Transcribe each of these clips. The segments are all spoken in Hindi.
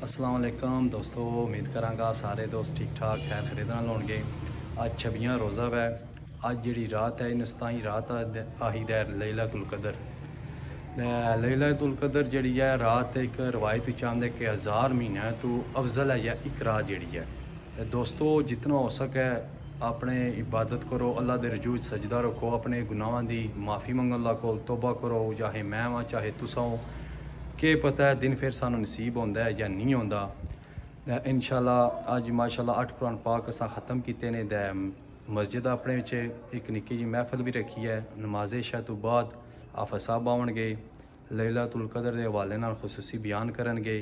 अस्सलाम वालेकुम दोस्तों, उम्मीद करांगा सारे दोस्त ठीक ठाक खैर खरीद नाल होणगे। अज 26 रोज़ा वै। अज जी रात है इन 27 रात आही दै लैलतुल कदर। लैलतुल कदर जी है रात एक रवायत आंदे कि 1000 महीने तो अफजल है या एक रात जी है। दोस्तों जितना हो सके अपने इबादत करो, अल्लाह के रजू सजदा रखो, अपने गुनाहों की माफ़ी मंगो, अल्लाह को तौबा करो, चाहे मैं वा चाहे तुसा हो। के पता है दिन फिर सानू नसीब होंदा है या नहीं होंदा। इंशाल्लाह अज माशाल्लाह 8 कुरान पाक असां ख़त्म किए ने। मस्जिद अपने एक निक्की जी महफिल भी रखी है। नमाज इशा तो बाद आफा साहब आवणगे लैलतुल कदर के हवाले नाल खसूसी बयान करनगे,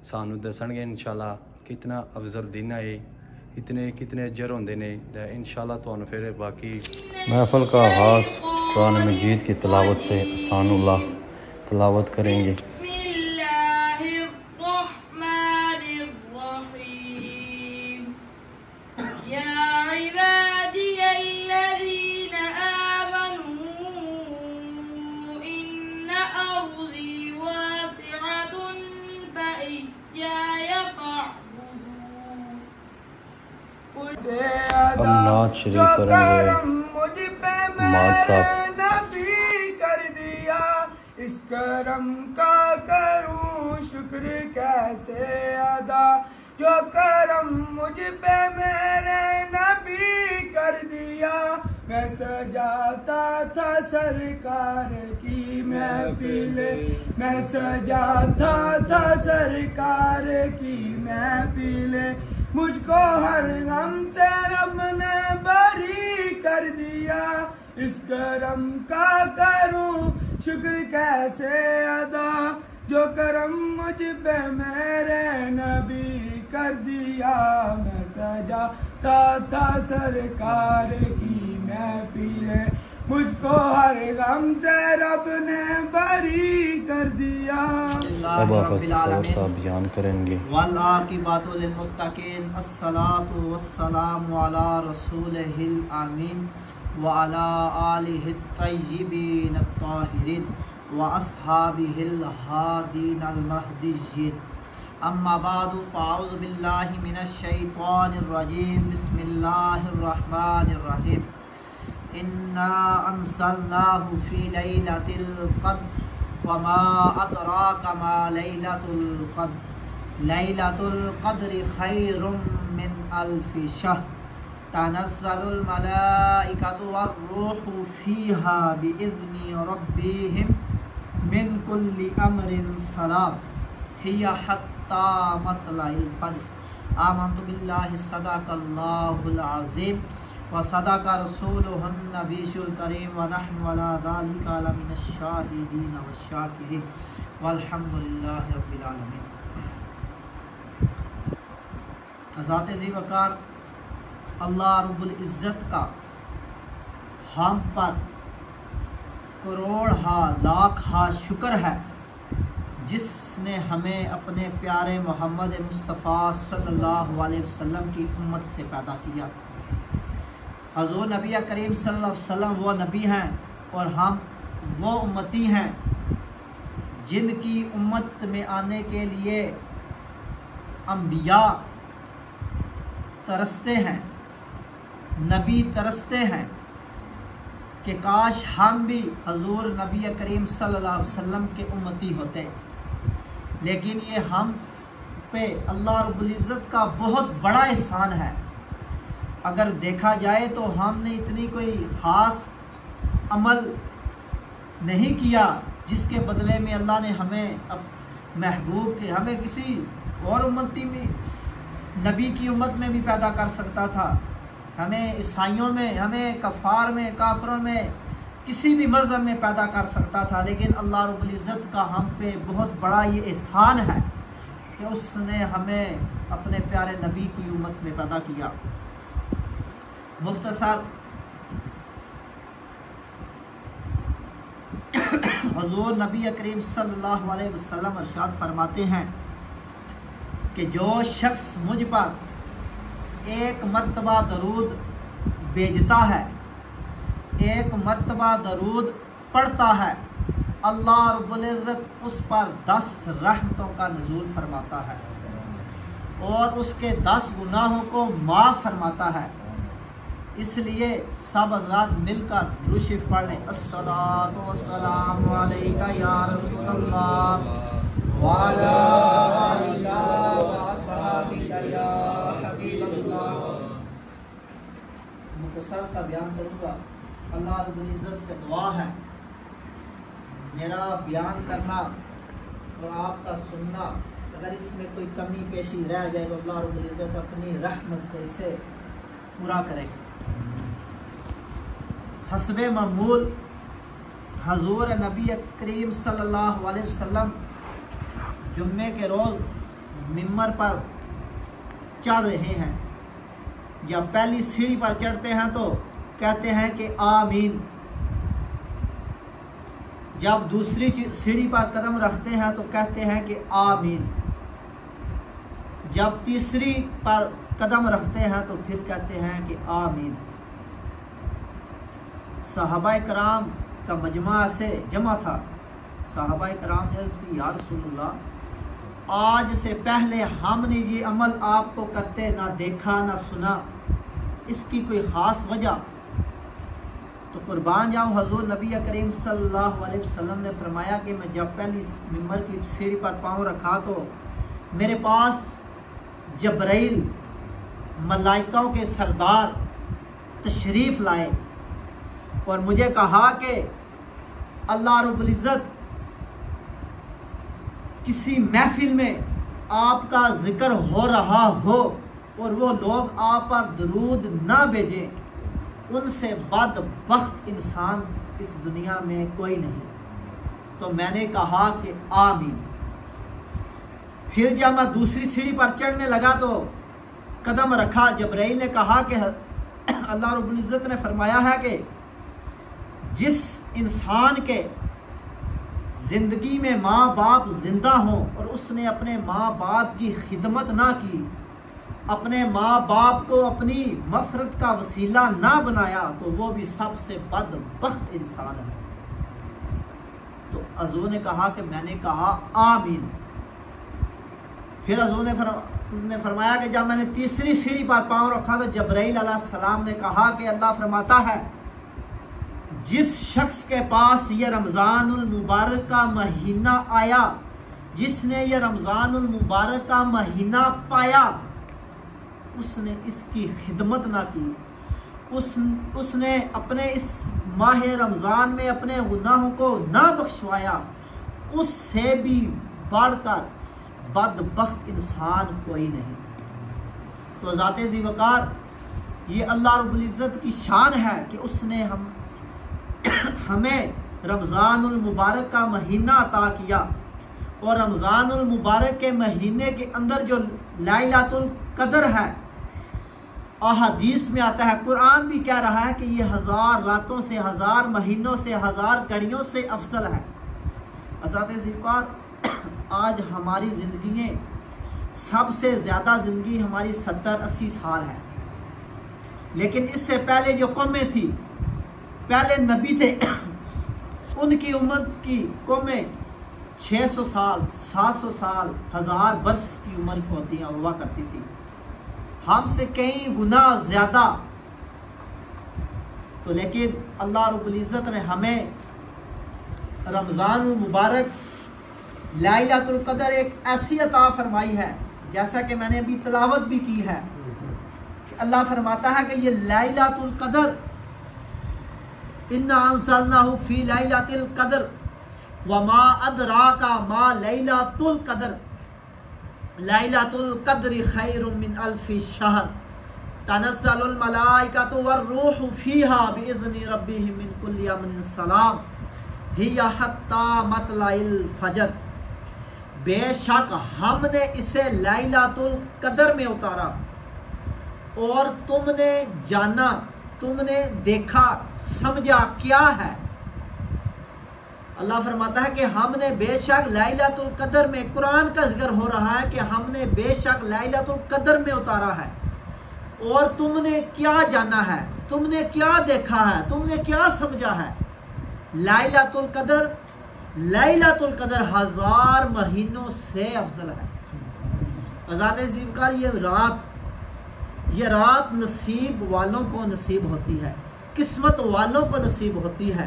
सानू दसणगे इंशाल्लाह कितना अफजल दिन है, इतने कितने अजर होंदे ने। इंशाल्लाह तुहानू फिर बाकी महफिल का आगाज़ कुरान मजीद की तिलावत से असानुल्लाह तिलावत करेंगे। हम नात शरीफ करेंगे। माद साहब कर दिया इस करम का करूं शुक्र कैसे अदा, जो करम मुझ पे मेरे नबी कर दिया। मैं सजाता था सरकार की महफिल, मैं सजाता था सरकार की महफिल, मुझको हर गम से रब ने बरी कर दिया। इस करम का करूं शुक्र कैसे अदा, जो करम मुझ पे मेरे नबी कर दिया। मैं सजाता था सरकार की महफिल, मुझको हर गम से रब ने बरी कर दिया। अब आप साहब बयान करेंगे। वल्आक़िबतु लिल्मुत्तक़ीन, अस्सलातु वस्सलामु अला रसूलिहिल आमीन व अला आलिहि तय्यिबीन अत्ताहिरीन व अस्हाबिहिल हादीन अल महदिय्यीन। अम्मा बादु फ़अऊज़ु बिल्लाहि मिनश शैतानिर रजीम। बिस्मिल्लाहिर रहमानिर रहीम। इन्ना अंज़लनाहु फ़ी लैलतिल क़द्र व मा अदराका मा लैलतुल क़द्र। लैलतुल क़द्रि खैरुम मिन अल्फ़ि शहर। तनज़्ज़लुल मलाइकतु वर्रूहु फ़ीहा बिइज़्नि रब्बिहिम मिन कुल्लि अम्रिन सलाम हिया हत्ता मतलइल फ़ज्र। आमन्तु बिल्लाहि सदक़ल्लाहुल अज़ीम व सदक़ रसूलुहुन नबियुल करीम व नहनु अला ज़ालिका लमिनश शाहिदीन वश्शाकिरीन वल्हम्दुलिल्लाहि रब्बिल आलमीन। ज़ाते ज़ी वक़ार अल्लाह रब्बुल इज़्ज़त का हम पर करोड़ हा लाख हा शुक्र है, जिसने हमें अपने प्यारे मोहम्मद मुस्तफ़ा सल्लल्लाहु अलैहि वसल्लम की उम्मत से पैदा किया। हज़ूर नबी करीम सल्लल्लाहु अलैहि वसल्लम वो नबी हैं और हम वो उम्मती हैं जिनकी उम्मत में आने के लिए अम्बिया तरसते हैं, नबी तरसते हैं कि काश हम भी हजूर नबी करीम सल्लल्लाहु अलैहि वसल्लम के उम्मती होते। लेकिन ये हम पे अल्लाह रब्बुल इज़्ज़त का बहुत बड़ा एहसान है। अगर देखा जाए तो हमने इतनी कोई ख़ास अमल नहीं किया जिसके बदले में अल्लाह ने हमें अब महबूब के हमें किसी और उम्मती में नबी की उम्मत में भी पैदा कर सकता था। हमें ईसाइयों में, हमें कफ़ार में, काफरों में, किसी भी मज़हब में पैदा कर सकता था। लेकिन अल्लाह रब्बुल इज़्ज़त का हम पे बहुत बड़ा ये एहसान है कि उसने हमें अपने प्यारे नबी की उम्मत में पैदा किया। मुख्तसर हुज़ूर नबी करीम सल्लल्लाहु अलैहि वसल्लम इरशाद फरमाते हैं कि जो शख्स मुझ पर एक मर्तबा दरूद भेजता है, एक मर्तबा दरूद पढ़ता है, अल्लाह रब्बुल इज़्ज़त उस पर 10 रहमतों का नज़ूल फरमाता है। और उसके 10 गुनाहों को माफ़ फरमाता है। इसलिए सब हज़रात मिलकर दुरूद शरीफ पढ़ लें। अस्सलातु वस्सलामु अलैका या रसूलल्लाह व अला आलिका व अस्हाबिका या हबीबल्लाह। मुख्तसर सा बयान करूँगा। अल्लाह रब्बुल इज़्ज़त से दुआ है, मेरा बयान करना और आपका सुनना अगर इसमें कोई कमी पेशी रह जाए तो अल्लाह रब्बुल इज़्ज़त अपनी रहमत से इसे पूरा करेगा। हस्बे मामूल हजूर नबी करीम सल्लल्लाहु अलैहि वसल्लम जुम्मे के रोज़ मिंबर पर चढ़ रहे हैं। जब पहली सीढ़ी पर चढ़ते हैं तो कहते हैं कि आमीन। जब दूसरी सीढ़ी पर कदम रखते हैं तो कहते हैं कि आमीन। जब तीसरी पर कदम रखते हैं तो फिर कहते हैं कि आमीन। सहाबाए कराम का मजमा से जमा था। सहाबाए कराम ने अर्ज़ की, या रसूलल्लाह, आज से पहले हमने ये अमल आपको करते ना देखा ना सुना, इसकी कोई ख़ास वजह? तो कुर्बान जाऊँ, हजूर नबी करीम सल्लल्लाहु अलैहि वसल्लम ने फरमाया कि मैं जब पहली मिंबर की सीढ़ी पर पाँव रखा तो मेरे पास जबराइल मलाइकाओं के सरदार तशरीफ़ लाए और मुझे कहा कि अल्लाह रब्बुल इज़्ज़त किसी महफिल में आपका ज़िक्र हो रहा हो और वो लोग आप पर दरूद ना भेजें, उनसे बदबख्त इंसान इस दुनिया में कोई नहीं। तो मैंने कहा कि आमीन। फिर जब मैं दूसरी सीढ़ी पर चढ़ने लगा तो कदम रखा। जबराइल ने कहा कि अल्लाह रब्बुल इज़्ज़त ने फरमाया है कि जिस इंसान के ज़िंदगी में माँ बाप ज़िंदा हों और उसने अपने माँ बाप की खिदमत ना की, अपने माँ बाप को अपनी मफ़रत का वसीला ना बनाया, तो वो भी सबसे बदबख्त इंसान है। तो हज़ूर ने कहा कि मैंने कहा आमीन। फिर हज़ूर ने फरमाया कि जब मैंने तीसरी सीढ़ी पर पाँव रखा तो जबराइल अलैहिस्सलाम ने कहा कि अल्लाह फरमाता है, जिस शख्स के पास ये रमज़ानुल मुबारक का महीना आया, जिसने ये रमज़ानुल मुबारक का महीना पाया, उसने इसकी खिदमत ना की, उसने अपने इस माह रमज़ान में अपने गुनाहों को ना बख्शवाया, उससे भी बढ़कर बदबख्त इंसान कोई नहीं। तो ज़ाते ज़ी वक़ार ये अल्लाह रब्बुल इज़्ज़त की शान है कि उसने हमें रमज़ानुल मुबारक का महीना अता किया और रमज़ानुल मुबारक के महीने के अंदर जो लैलतुल क़द्र है, अहादीस में आता है, कुरान भी कह रहा है कि ये 1000 रातों से, 1000 महीनों से, 1000 घड़ियों से अफजल है। ज़ाते ज़ी वक़ार आज हमारी ज़िंदगी में सबसे ज़्यादा ज़िंदगी हमारी 70-80 साल है, लेकिन इससे पहले जो कौमें थी, पहले नबी थे, उनकी उम्मत की कौमें 600 साल, 700 साल, 1000 वर्ष की उम्र होती हुआ करती थी, हमसे कई गुना ज़्यादा। तो लेकिन अल्लाह रब्बुल इज़्ज़त ने हमें रमज़ान मुबारक लैलतुल क़द्र एक ऐसी अता फरमाई है, जैसा कि मैंने अभी तिलावत भी की है कि अल्लाह फरमाता है कि ये लैलतुल क़द्र, इन्ना अंज़लनाहु फ़ी लैलतिल क़द्र वमा अदराका मा लैलतुल क़द्र लैलतुल क़द्रि खैरुम मिन अल्फ़ि शहर तनज़्ज़लुल मलाइकतु वर्रूहु फ़ीहा बिइज़्नि रब्बिहिम मिन कुल्लि अम्रिन सलाम हिया हत्ता मतलाइल फ़जर। बेशक हमने इसे लैलतुल क़द्र में उतारा और तुमने जाना, तुमने देखा, समझा क्या है। अल्लाह फरमाता है कि हमने बेशक लैलतुल क़द्र में, कुरान का जिक्र हो रहा है कि हमने बेशक लैलतुल क़द्र में उतारा है। और तुमने क्या जाना है, तुमने क्या देखा है, तुमने क्या समझा है। लैलतुल क़द्र 1000 महीनों से अफजल है। आज़ाद ज़िक्र ये रात नसीब वालों को नसीब होती है, किस्मत वालों को नसीब होती है।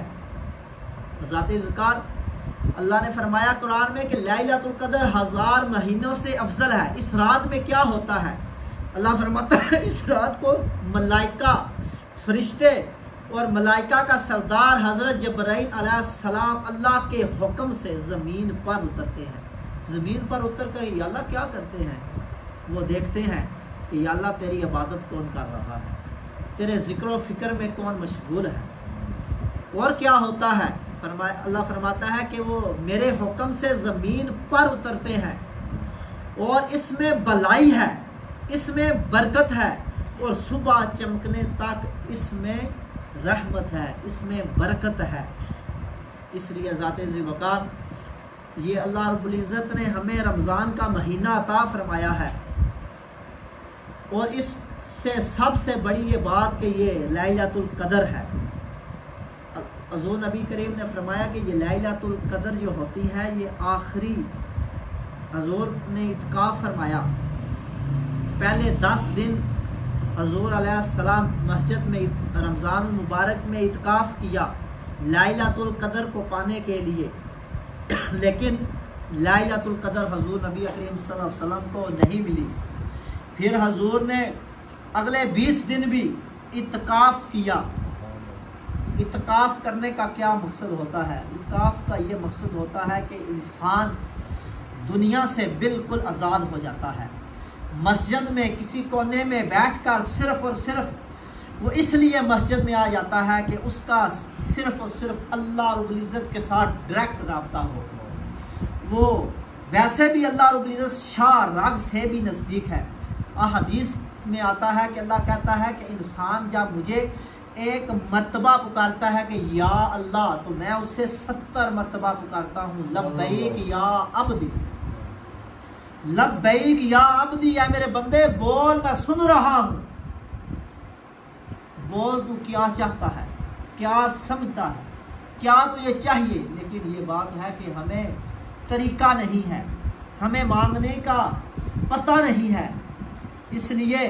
आज़ाद ज़िक्र अल्लाह ने फरमाया कुरान में कि लैलतुल क़द्र 1000 महीनों से अफजल है। इस रात में क्या होता है? अल्लाह फरमाता है इस रात को मलाइका, फरिश्ते और मलाइका का सरदार हज़रत जब्राइल अलैहिस्सलाम अल्लाह के हुक्म से ज़मीन पर उतरते हैं। ज़मीन पर उतर कर या अल्लाह क्या करते हैं? वो देखते हैं कि या अल्लाह तेरी इबादत कौन कर रहा है, तेरे ज़िक्र व फ़िक्र में कौन मशगूल है। और क्या होता है? अल्लाह फरमाता है कि वो मेरे हुक्म से ज़मीन पर उतरते हैं और इसमें भलाई है, इसमें बरकत है और सुबह चमकने तक इसमें रहमत है, इसमें बरकत है। इसलिए ज़ाते ज़िवकार ये अल्लाह रब्बुल इज़्ज़त ने हमें रमज़ान का महीना अता फरमाया है। और इससे सबसे बड़ी ये बात कि ये लैलतुल क़द्र है। हज़ूर नबी करीम ने फरमाया कि ये लैलतुल क़द्र जो होती है ये आखिरी, हज़ूर ने इत्काफ़ फरमाया पहले 10 दिन हज़ूर अलैहिस्सलाम मस्जिद में रमज़ान मुबारक में इत्काफ़ किया लैलतुल क़द्र को पाने के लिए, लेकिन लैलतुल क़द्र हज़ूर नबी करीम सल्लल्लाहु अलैहि वसल्लम को नहीं मिली। फिर हज़ूर ने अगले 20 दिन भी इत्काफ़ किया। इत्काफ़ करने का क्या मकसद होता है? इत्काफ़ का ये मकसद होता है कि इंसान दुनिया से बिल्कुल आज़ाद हो जाता है। मस्जिद में किसी कोने में बैठकर सिर्फ़ और सिर्फ वो इसलिए मस्जिद में आ जाता है कि उसका सिर्फ़ और सिर्फ अल्लाह रब्बुल इज़्ज़त के साथ डायरेक्ट रब्ता हो। वो वैसे भी अल्लाह रब्बुल इज़्ज़त शाह राग से भी नज़दीक है। हदीस में आता है कि अल्लाह कहता है कि इंसान जब मुझे एक मर्तबा पुकारता है कि या अल्लाह, तो मैं उससे 70 मर्तबा पुकारता हूँ लब्बैक या अब्दी, लब्बैक या अब्दी, या मेरे बंदे बोल, मैं सुन रहा हूँ, बोल तू क्या चाहता है, क्या समझता है, क्या तुझे चाहिए। लेकिन ये बात है कि हमें तरीका नहीं है, हमें मांगने का पता नहीं है। इसलिए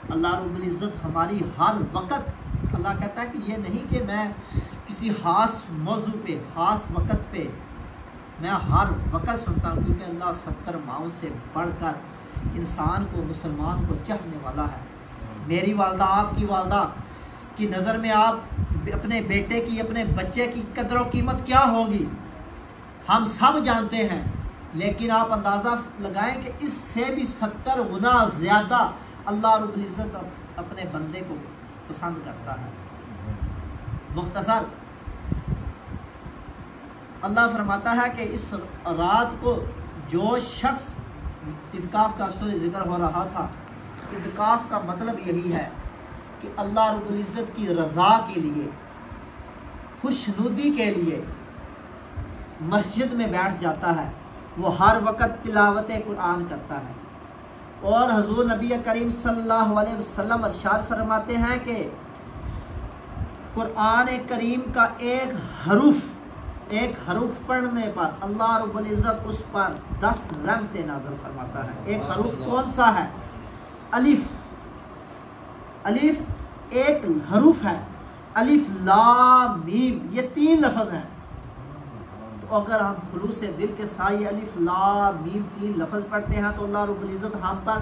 अल्लाह रब्बुल इज़्ज़त हमारी हर वक़्त, अल्लाह कहता है कि ये नहीं कि मैं किसी ख़ास मौजू पे, ख़ास वक़्त पे मैं हर वक़्त सुनता हूँ, क्योंकि अल्लाह 70 माओं से बढ़कर इंसान को, मुसलमान को चाहने वाला है। मेरी वालदा, आपकी वालदा की नज़र में आप अपने बेटे की, अपने बच्चे की कदर व कीमत क्या होगी हम सब जानते हैं। लेकिन आप अंदाज़ा लगाएं कि इससे भी 70 गुना ज़्यादा अल्लाह रब्बुल इज़्ज़त अपने बंदे को पसंद करता है। मुख्तसर अल्लाह फरमाता है कि इस रात को जो शख्स, इत्काफ़ का जिक्र हो रहा था, इत्काफ़ का मतलब यही है कि अल्लाह रब्बुल इज़्ज़त की रज़ा के लिए, खुशनुदी के लिए मस्जिद में बैठ जाता है। वो हर वक़्त तिलावत कुरान करता है। और हज़ूर नबी करीम सल्लल्लाहु अलैहि वसल्लम इरशाद फरमाते हैं कि कुरान करीम का एक हरूफ पढ़ने पर अल्लाह रब्बुल इज़्ज़त उस पर 10 रहमतें नाज़िल फरमाता है। एक हरूफ कौन सा है? अलिफ। अलिफ एक हरूफ है। अलिफ लाम मीम, ये 3 लफ्ज़ हैं। तो अगर हम खुलूस से दिल के साथ ये अलिफ लाम मीम 3 लफ्ज़ पढ़ते हैं तो अल्लाह रब्बुल इज़्ज़त हम पर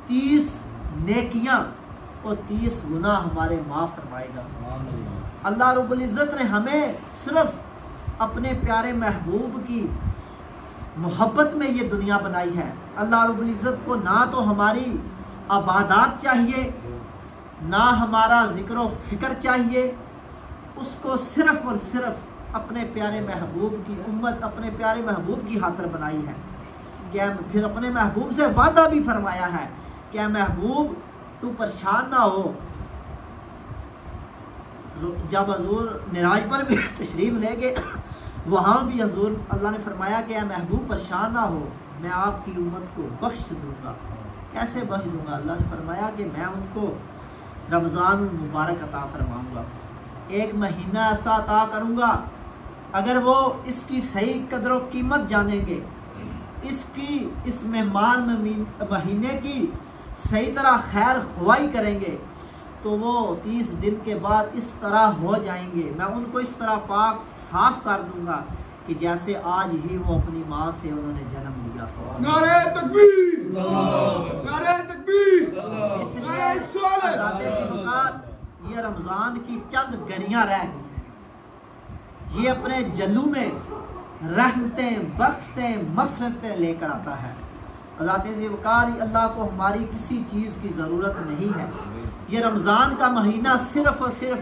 30 नेकियां और 30 गुनाह हमारे माफ़ फरमाएगा। अल्लाह रब्बुल इज़्ज़त ने हमें सिर्फ अपने प्यारे महबूब की मोहब्बत में ये दुनिया बनाई है। अल्लाह रब्बुल इज़्ज़त को ना तो हमारी इबादत चाहिए, ना हमारा ज़िक्र व फ़िक्र चाहिए, उसको सिर्फ़ और सिर्फ अपने प्यारे महबूब की उम्मत, अपने प्यारे महबूब की खातिर बनाई है। क्या फिर अपने महबूब से वादा भी फरमाया है, क्या महबूब तू परेशान ना हो। जब हजूर मिराज पर भी तशरीफ़ ले गए, वहाँ भी हजूर अल्लाह ने फरमाया कि महबूब परेशान ना हो, मैं आपकी उम्मत को बख्श दूँगा। कैसे बख्श दूँगा? अल्लाह ने फरमाया कि मैं उनको रमज़ान मुबारक अता फरमाऊँगा, एक महीना ऐसा अता करूँगा, अगर वो इसकी सही कदर व कीमत जानेंगे इस मेहमान महीने की सही तरह खैर ख्वाही करेंगे तो वो 30 दिन के बाद इस तरह हो जाएंगे, मैं उनको इस तरह पाक साफ कर दूंगा कि जैसे आज ही वो अपनी माँ से उन्होंने जन्म लिया। नारे तकबीर, नारे तकबीर। इसलिए ये रमज़ान की चंद घड़ियाँ रह गई हैं, ये अपने जल्लू में रहमतें, बख्शतें, मफ़रतें लेकर आता है। ज़िवकार अल्लाह को हमारी किसी चीज़ की ज़रूरत नहीं है। ये रमज़ान का महीना सिर्फ़ और सिर्फ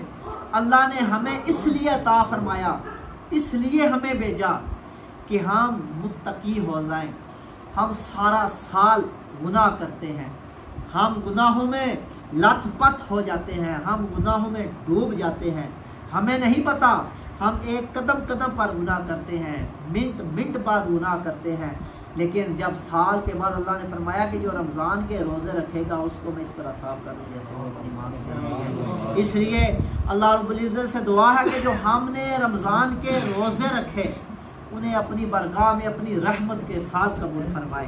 अल्लाह ने हमें इसलिए अता फरमाया, इसलिए हमें भेजा कि हम मुत्तकी हो जाएं। हम सारा साल गुनाह करते हैं, हम गुनाहों में लथपथ हो जाते हैं, हम गुनाहों में डूब जाते हैं, हमें नहीं पता। हम एक कदम कदम पर गुनाह करते हैं, मिनट मिनट बाद गुनाह करते हैं। लेकिन जब साल के बाद अल्लाह ने फरमाया कि जो रमज़ान के रोज़े रखेगा उसको मैं इस तरह साफ कर दूँ जैसे वो अपनी माँ से कर। इसलिए अल्लाह रब्बुल इज़्ज़त से दुआ है कि जो हमने रमज़ान के रोज़े रखे उन्हें अपनी बरगाह में अपनी रहमत के साथ कबूल फरमाए।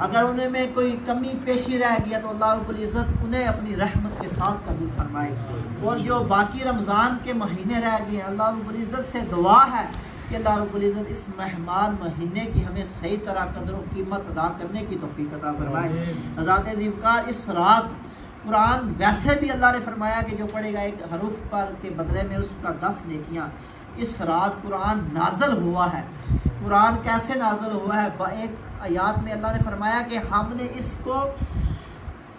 अगर उन्हें में कोई कमी पेशी रह गया तो अल्लाह रब्बुल इज़्ज़त उन्हें अपनी रहमत के साथ कबूल फरमाए। और जो बाकी रमज़ान के महीने रह गए हैं, अल्लाह रब्बुल इज़्ज़त से दुआ है कि अल्लाह रब्बुल इज़्ज़त इस मेहमान महीने की हमें सही तरह कदर और कीमत अदा करने की तौफीक अता फरमाए। हज़रात ज़िवकार, इस रात कुरान वैसे भी अल्लाह ने फरमाया कि जो पढ़ेगा एक हरूफ पर के बदले में उसका 10 नेकियाँ। इस रात कुरान नाजल हुआ है। कुरान कैसे नाजल हुआ है? एक आयात में अल्लाह ने फरमाया कि हमने इसको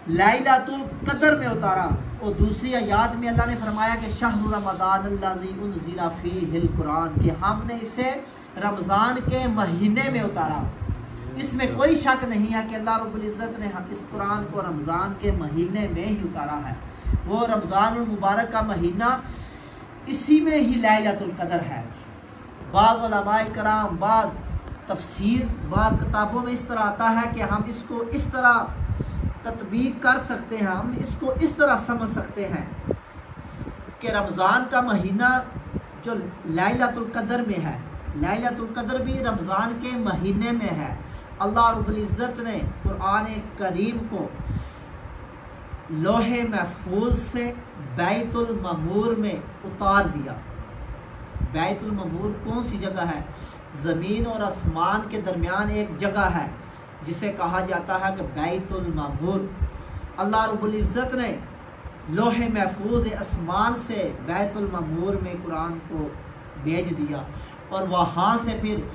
लैलतुल कदर में उतारा, और दूसरी आयात में अल्लाह ने फरमाया कि शहरु रमज़ान अल्लज़ी उनज़िला फ़ीहिल कुरान, कि हमने इसे रमज़ान के महीने में उतारा। इसमें कोई शक नहीं है कि अल्लाह रब्बुल इज़्ज़त ने इस कुरान को रमज़ान के महीने में ही उतारा है। वो रमज़ानुल मुबारक का महीना, इसी में ही लैलतुल कदर है। बाद उलमाए कराम, बाद तफसीर, बाद किताबों में इस तरह आता है कि हम इसको इस तरह तत्बीक कर सकते हैं, हम इसको इस तरह समझ सकते हैं कि रमज़ान का महीना जो लैलतुल कदर में है, लैलतुल कदर भी रमज़ान के महीने में है। अल्लाह रब्बुल इज़्ज़त ने कुरान करीम को लोहे महफूज से बैतुल ममूर में उतार दिया। बैतुल ममूर कौन सी जगह है? ज़मीन और आसमान के दरमियान एक जगह है जिसे कहा जाता है कि बैतुल ममूर। अल्लाह रब्बुल इज़्ज़त ने लोहे महफूज आसमान से बैतुल ममूर में कुरान को भेज दिया, और वहाँ से फिर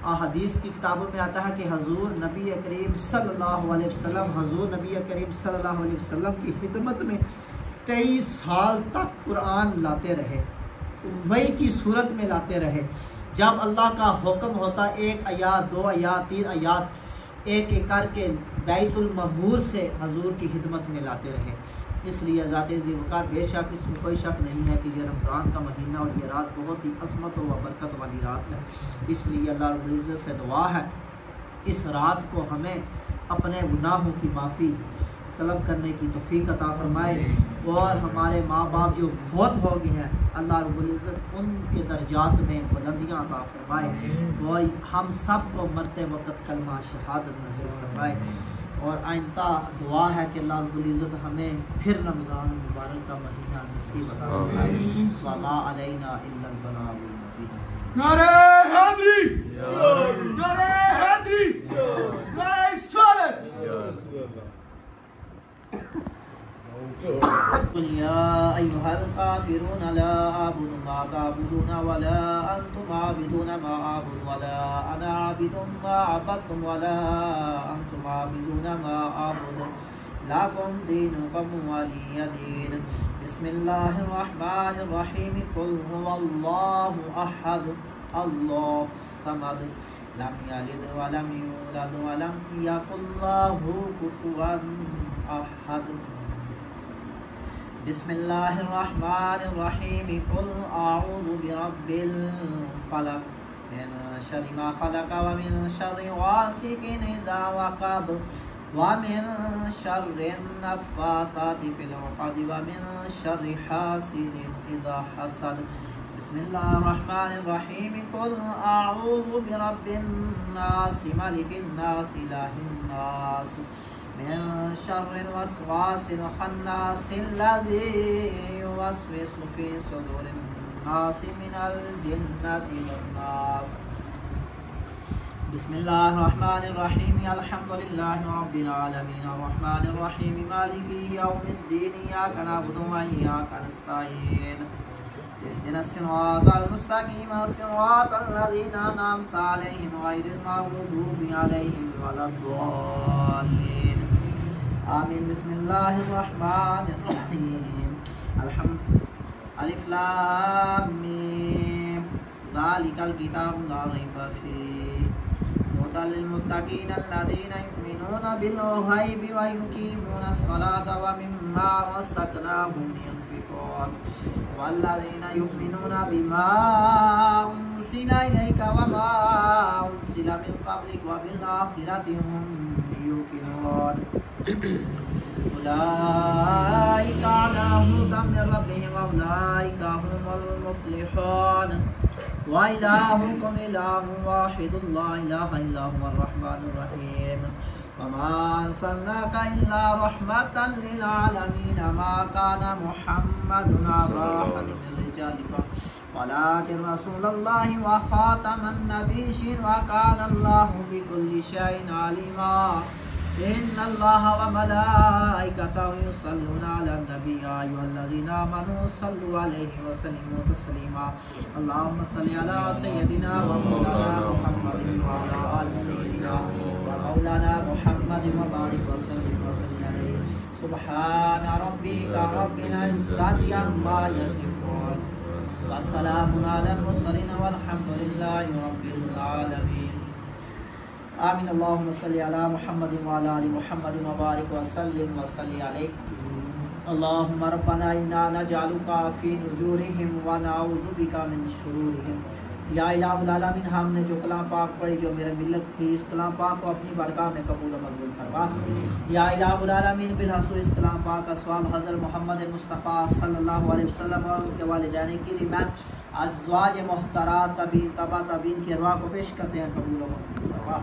हदीस की किताबों में आता है कि हजूर नबी करीम सल्लल्लाहु अलैहि वसल्लम, हजूर नबी करीम सल्लल्लाहु अलैहि वसल्लम की खिदमत में 23 साल तक कुरान लाते रहे, वही की सूरत में लाते रहे। जब अल्लाह का हुक्म होता, एक आयात, 2 आयात, 3 आयात, एक एक करके बैतुल ममूर से हजूर की खिदमत में लाते रहे। इसलिए ज़ाते ज़िवकार, बेशक इसमें कोई शक नहीं है कि ये रमज़ान का महीना और ये रात बहुत ही असमत व बरकत वाली रात है। इसलिए अल्लाह रब्बुल इज़्ज़त से दुआ है इस रात को हमें अपने गुनाहों की माफ़ी तलब करने की तौफीक अता फरमाए, और हमारे माँ बाप जो फौत हो गए हैं अल्लाह रब्बुल इज़्ज़त उनके दर्जात में बुलंदियाँ अता फरमाए, और हम सब को मरते वक्त कलमा शहादत नसीब फरमाए। और आइंदा दुआ है कि अल्लाह रब्बुल इज़्ज़त हमें फिर रमज़ान मुबारक का महीना नसीब अता फरमाए। वमा अलैना इल्लल बलागुल मुबीन। नारे हैदरी, नारे हैदरी, नारे सलात। कुल या अय्युहल काफिरून ला अअबुदु मा तअबुदून वला अंतुम आबिदून मा अअबुदु वला अना आबिदुम मा अबदतुम वला अंतुम आबिदून मा अअबुदु लकुम दीनुकुम वलिय दीन। बिस्मिल्लाहिर रहमानिर रहीम। कुल हुवल्लाहु अहद अल्लाहुस समद लम यलिद व लम यूलद व लम यकुल लहू कुफुवन अहद। बिस्मिल्लाहिर्रहमानिर्रहीम। कुल अऊज़ु बिरब्बिल फलक मिन शर्रि मा खलक व मिन शर्रि गासिकिन इज़ा वक़ब व मिन शर्रिन नफ़्फ़ासाति फ़िल उक़द व मिन शर्रि हासिदिन इज़ा हसद। बिस्मिल्लाहिर्रहमानिर्रहीम कुल अऊज़ु बिरब्बिन्नास मलिकिन्नास इलाहिन्नास मिन शर्रिल वस्वासिल खन्नासिल्लज़ी युवस्विसु फ़ी सुदूरिन्नास मिनल जिन्नति वन्नास। बिस्मिल्लाहिर्रहमानिर्रहीम अल्हम्दुलिल्लाहि रब्बिल आलमीन अर्रहमानिर्रहीम मालिकि यौमिद्दीन इय्याका नअबुदु व इय्याका नस्तईन इहदिनस सिरातल मुस्तकीम सिरातल लज़ीना अनअमता अलैहिम गैरिल मग़्दूबि अलैहिम वलद्दाल्लीन आमीन। बिस्मिल्लाहिर्रहमानिर्रहीम अलिफ लाम मीम ज़ालिकल किताबु ला रैब फीह हुदल लिलमुत्तक़ीन अल्लज़ीना युमिनूना बिल ग़ैबि व युक़ीमूनस सलाता व मिम्मा रज़क़नाहुम युनफ़िक़ून वल्लज़ीना युमिनूना बिमा उन्ज़िला इलैका व मा उन्ज़िला मिन क़ब्लिक व बिल आख़िरति हुम युक़िनून उलाइका अला हुदम मिन रब्बिहिम व उलाइका हुमुल मुफ़्लिहून व इलाहुकुम इलाहुन वाहिदुन ला इलाहा इल्ला हुवर रहमानुर रहीम वमा अर्सलनाका इल्ला रहमतन लिल आलमीन मा काना मुहम्मदुन अबा अहदिन मिन रिजालिकुम वलाकिन रसूलुल्लाहि व खातमन नबिय्यीन व काना अल्लाहु बिकुल्लि शैइन अलीमा इन्नल्लाहा व मलाइकतहु युसल्लूना अलन नबी या अय्युहल्लज़ीना आमनू सल्लु अलैहि व सल्लिमू तस्लीमा अल्लाहुम्मा सल्लि अला सय्यदिना व मौलाना मुहम्मदिन व अला आलि सय्यदिना व मौलाना मुहम्मदिन व बारिक व सल्लिम अलैहि सुब्हाना रब्बिका रब्बिल इज़्ज़ति अम्मा यसिफून व सलामुन अलल मुरसलीन वल्हम्दुलिल्लाहि रब्बिल आलमीन आमीन। अल्लाहुम्मा सल्लि अला मुहम्मदिन व अला आलि मुहम्मदिन व बारिक व सल्लिम व सल्लि अलैहि अल्लाहुम्मा रब्बना इन्ना नजअलुका फी नुजूरिहिम व नऊज़ु बिका मिन शुरूरिहिम। या इलाहुल आलमीन हमने जो कलाम पाक पढ़ी जो मेरे मिल्लत की इस कलाम पाक को अपनी बारगाह में कबूल और मकबूल फरमा। या इलाहुल आलमीन बिलहसू इस कलाम पाक का सवाब हज़रत मोहम्मद मुस्तफ़ा सल्लल्लाहु अलैहि वसल्लम और उनके वालिदैन किरमान अज़वाज मोहतरात तबीन तबा तबीन की अरवाह को पेश करते हैं कबूल और मकबूल फरमा।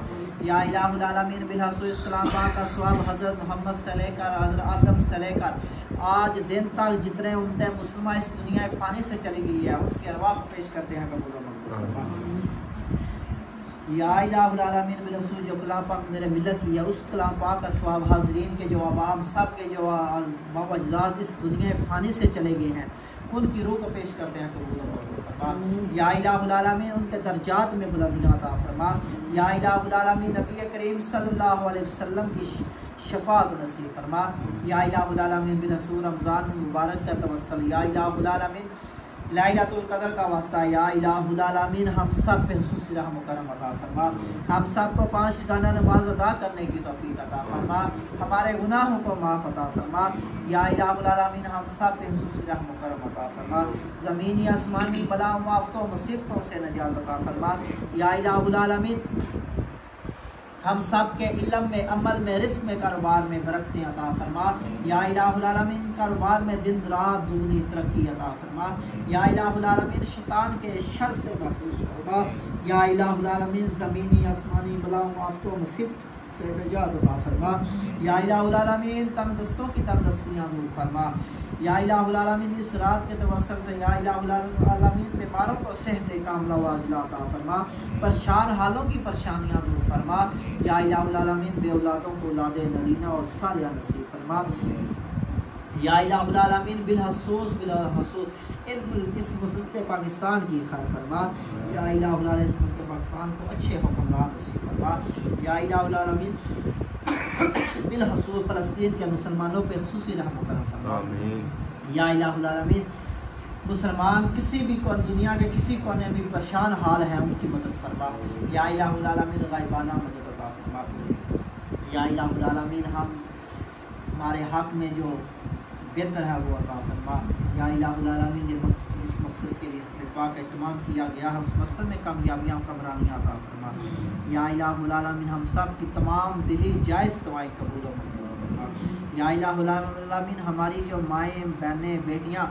या इलाहुल आलमीन बिलहसू इस कलाम पाक का सवाब हज़रत मोहम्मद से लेकर हज़रत आदम से लेकर आज दिन तक जितने उम्मतें मुस्लिमा इस दुनिया फ़ानी से चली गई है उनकी अरवाह को पेश करते हैं कबूल और मकबूल फरमा। या इलाहुल आलमीन बिलहसूल जो कलाम पाक मेरे मिल्लत की है उस कलाम पाक का सवाब हाज़रीन के जो आवाम सब के जो बाबा इस दुनिया फ़ानी से चले गए हैं उनकी रूह को पेश करते हैं कबूल और मकबूल फरमा। या इलाहुल आलमीन उनके दर्जात में बुलंदियाँ अता फरमा। या इलाहुल आलमीन नबी करीम सल्लल्लाहु अलैहि वसल्लम की शफाअत नसीब फरमा। या इलाहुल आलमीन बिलहसूल रमज़ान मुबारक का तवस्सुल। या इलाहुल आलमीन लैलतुल क़द्र का वास्ता। या इलाहुल आलमीन हम सब पे खुसूसी रहम व करम अता फरमा। हम सब को 5 गाना नमाज अदा करने की तौफीक अता फरमा। हमारे गुनाहों को माफ़ अता फरमा। या इलाहुल आलमीन हम सब पे खुसूसी रहम व करम अता फरमा। ज़मीनी आसमानी बलाओं आफ़तों मुसीबतों से निजात अता फरमा। या इलाहुल आलमीन हम सब के इल्म में अमल में रिस्क में कारोबार में बरकतें अता फरमा। या इलाहुल आलमीन कारोबार में दिन रात दुगनी तरक्की अता फरमा। या इलाहुल आलमीन शैतान के शर से महफूज फरमा। या इलाहुल आलमीन ज़मीनी आसमानी बलाओं आफ़तों मुसीबत से निजात अता फरमा। या इलाहुल आलमीन तंदुरुस्तों की तंदुरुस्तियाँ दूर फरमा। या इलाहुल आलमीन इस रात के तवस्सुल से या इलाहुल आलमीन बीमारों को सेहत कामिला व आजिला अता फरमा। परेशान हालों की परेशानियाँ दूर फरमा। या इलाहुल आलमीन बे औलादों को औलाद नरीना और सालिहा नसीब फरमा। या इलाहुल आलमीन बिलहसूस इस मुल्क के पाकिस्तान की खैर फरमा। या इलाहुल आलमीन इस मुल्क के पाकिस्तान को अच्छे हुक्मरान नसीब फरमा। या इलाहुल आलमीन बिलहसूस फ़लस्तीन के मुसलमानों पर खुसूसी रहम व करम फरमा। या इलाहुल आलमीन मुसलमान किसी भी दुनिया के किसी कोने में परेशान हाल है उनकी मदद फरमा। या इलाहुल आलमीन गायबाना मदद अता फरमा। या इलाहुल आलमीन हम हमारे हक़ में जो बेहतर है वो अता फरमा। या इलाहुल आलमीन जिस मकसद के लिए पाक एहतमाम किया गया है उस मकसद में कामयाबियाँ कमरानियाँ अता फरमा। या इलाहुल आलमीन हम सब की तमाम दिली जायज़ दुआएं कबूल फरमा। या इलाहुल आलमीन हमारी जो माएँ बहनें बेटियाँ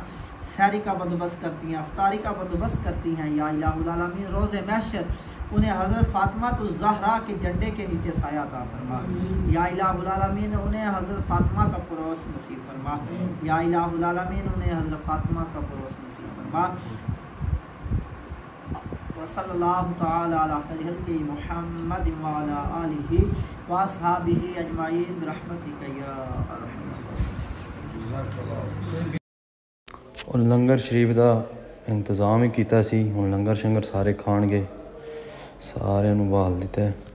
सैरी का बंदोबस्त करती हैं, अफ्तारी का बंदोबस्त करती हैं। या इलाहुल आलमीन रोज़े महशर उन्हें हज़रत फ़ातिमा तो ज़हरा के झंडे के नीचे साया अता फरमा। या इलाहुल आलमीन उन्हें हज़रत फ़ातिमा का परोस नसीब फरमा। या इलाहुल आलमीन उन्हें हज़रत फ़ातिमा का परोस नसीब फरमा। वसल्लल्लाहु तआला अला खैरिल खल्क़ि मुहम्मद व अला आलिहि व अस्हाबिहि अजमाइन बिरहमतिका या अरहम। और लंगर शरीफ का इंतज़ाम ही किया सी। हुण लंगर शंगर सारे खाणगे, सारे बहाल दिता है।